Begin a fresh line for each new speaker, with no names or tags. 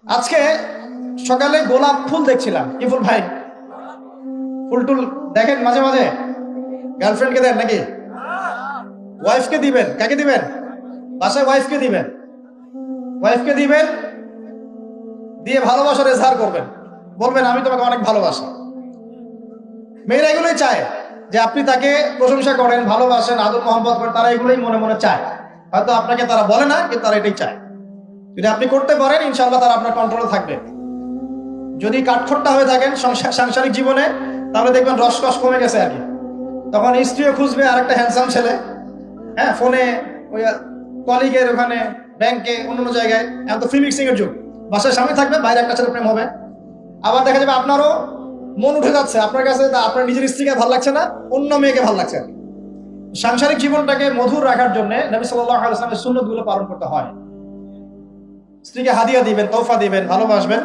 আজকে সকালে গোলাপ ফুল দেখছিলাম। কি ফুল ভাই? ফুল টুল দেখেন মাঝে মাঝে? গার্লফ্রেন্ডকে দেন নাকি? ওয়াইফকে দিবেন? কাকে দিবেন? বাসায় ওয়াইফকে দিবেন। ওয়াইফকে দিবেন, দিয়ে ভালোবাসার এজহার করবেন, বলবেন আমি তোমাকে অনেক ভালোবাসি। মেয়েরা এগুলোই চায় যে আপনি তাকে প্রশংসা করেন, ভালোবাসেন, আদর মোহাম্মত করেন। তারা এগুলোই মনে মনে চায়। হয়তো আপনাকে তারা বলে না, কিন্তু তারা এটাই চায়। যদি আপনি করতে পারেন, ইনশাআল্লাহ তারা আপনার কন্ট্রোলে থাকবে। যদি কাঠখোট্টা হয়ে থাকেন সাংসারিক জীবনে, তাহলে দেখবেন রসকস কমে গেছে আর কি। তখন স্ত্রীও খুঁজবে আর একটা হ্যান্ডসাম ছেলে। হ্যাঁ, ফোনে, ওই কলিগের ওখানে, ব্যাংকে, অন্য জায়গায়। এখন তো ফ্রি মিক্সিং এর যুগ। বাসায় স্বামী থাকবে, বাইরে একটা ছেলে প্রেম হবে। আবার দেখা যাবে আপনারও মন উঠে যাচ্ছে, আপনার কাছে আপনার নিজের স্ত্রীকে ভালো লাগছে না, অন্য মেয়েকে ভালো লাগছে। সাংসারিক জীবনটাকে মধুর রাখার জন্য নবী সাল্লাল্লাহু আলাইহি ওয়াসাল্লামের সুন্নাতগুলো পালন করতে হয়। স্ত্রীকে হাদিয়া দিবেন, তোহফা দিবেন, ভালোবাসবেন।